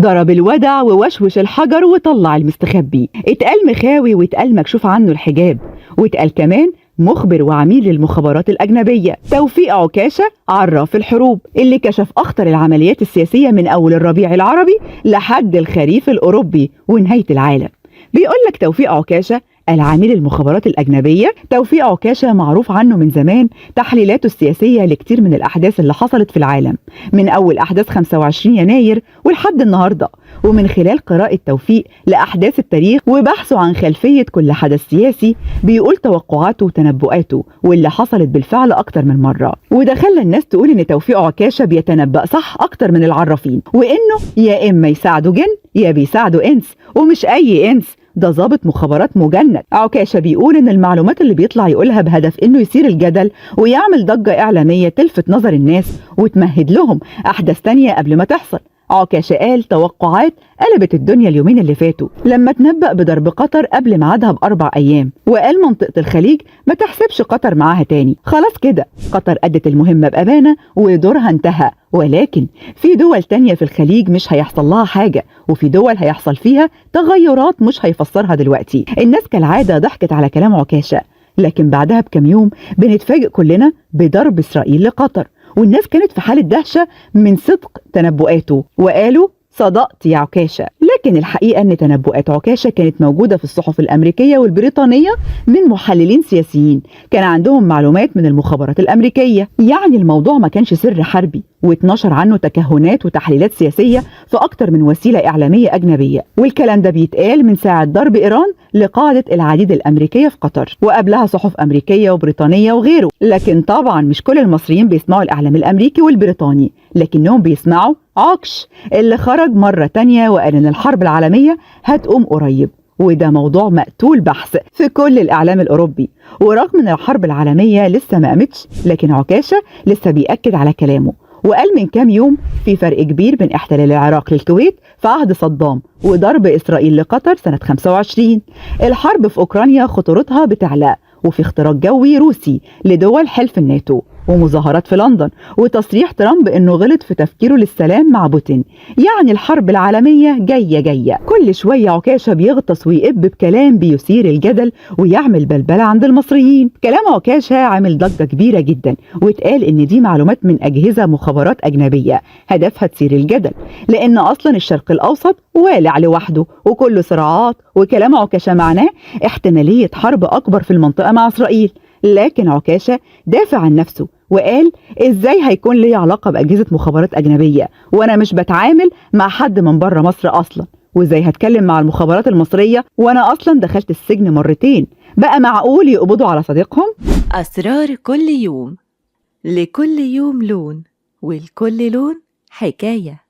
ضرب الودع ووشوش الحجر وطلع المستخبي، اتقال مخاوي واتقال مكشوف عنه الحجاب، واتقال كمان مخبر وعميل للمخابرات الأجنبية. توفيق عكاشة عراف الحروب اللي كشف أخطر العمليات السياسية من أول الربيع العربي لحد الخريف الأوروبي ونهاية العالم. بيقول لك توفيق عكاشة العميل المخابرات الأجنبية. توفيق عكاشة معروف عنه من زمان تحليلاته السياسية لكتير من الأحداث اللي حصلت في العالم، من أول أحداث 25 يناير ولحد النهاردة، ومن خلال قراءة توفيق لأحداث التاريخ وبحثه عن خلفية كل حدث سياسي بيقول توقعاته وتنبؤاته واللي حصلت بالفعل أكتر من مرة. وده خلى الناس تقول إن توفيق عكاشة بيتنبأ صح أكتر من العرافين، وإنه يا إما يساعده جن يا بيساعده إنس، ومش أي إنس، ده ضابط مخابرات مجند. عكاشة بيقول إن المعلومات اللي بيطلع يقولها بهدف إنه يثير الجدل ويعمل ضجة إعلامية تلفت نظر الناس وتمهد لهم أحداث تانية قبل ما تحصل. عكاشة قال توقعات قلبت الدنيا اليومين اللي فاتوا لما تنبأ بضرب قطر قبل ميعادها ب4 أيام، وقال منطقة الخليج ما تحسبش قطر معاها تاني، خلاص كده قطر أدت المهمة بأمانة ودورها انتهى، ولكن في دول تانية في الخليج مش هيحصل لها حاجة، وفي دول هيحصل فيها تغيرات مش هيفسرها دلوقتي. الناس كالعادة ضحكت على كلام عكاشة، لكن بعدها بكم يوم بنتفاجئ كلنا بضرب إسرائيل لقطر، والناس كانت في حالة دهشة من صدق تنبؤاته وقالوا صدقت يا عكاشة. لكن الحقيقة أن تنبؤات عكاشة كانت موجودة في الصحف الأمريكية والبريطانية من محللين سياسيين كان عندهم معلومات من المخابرات الأمريكية، يعني الموضوع ما كانش سر حربي، واتنشر عنه تكهنات وتحليلات سياسية في أكتر من وسيلة إعلامية أجنبية. والكلام ده بيتقال من ساعة ضرب إيران لقاعدة العديد الأمريكية في قطر، وقبلها صحف أمريكية وبريطانية وغيره. لكن طبعا مش كل المصريين بيسمعوا الإعلام الأمريكي والبريطاني، لكنهم بيسمعوا عكش اللي خرج مرة تانية وقال إن الحرب العالمية هتقوم قريب، وده موضوع مقتول بحث في كل الإعلام الأوروبي. ورغم إن الحرب العالمية لسه ما قامتش، لكن عكاشة لسه بيأكد على كلامه، وقال من كام يوم في فرق كبير بين احتلال العراق للكويت في عهد صدام وضرب إسرائيل لقطر سنة 25. الحرب في أوكرانيا خطورتها بتعلى، وفي اختراق جوي روسي لدول حلف الناتو، ومظاهرات في لندن، وتصريح ترامب انه غلط في تفكيره للسلام مع بوتين. يعني الحرب العالمية جاية. كل شوية عكاشة بيغطس ويقب بكلام بيثير الجدل ويعمل بلبلة عند المصريين. كلام عكاشة عامل ضجة كبيرة جدا، واتقال ان دي معلومات من اجهزة مخابرات اجنبية هدفها تثير الجدل، لان اصلا الشرق الاوسط والع لوحده وكله صراعات، وكلام عكاشة معناه احتمالية حرب اكبر في المنطقة مع اسرائيل. لكن عكاشة دافع عن نفسه وقال ازاي هيكون لي علاقة بأجهزة مخابرات أجنبية وانا مش بتعامل مع حد من بره مصر اصلا، وازاي هتكلم مع المخابرات المصرية وانا اصلا دخلت السجن مرتين، بقى معقول يقبضوا على صديقهم؟ أسرار كل يوم، لكل يوم لون، ولكل لون حكاية.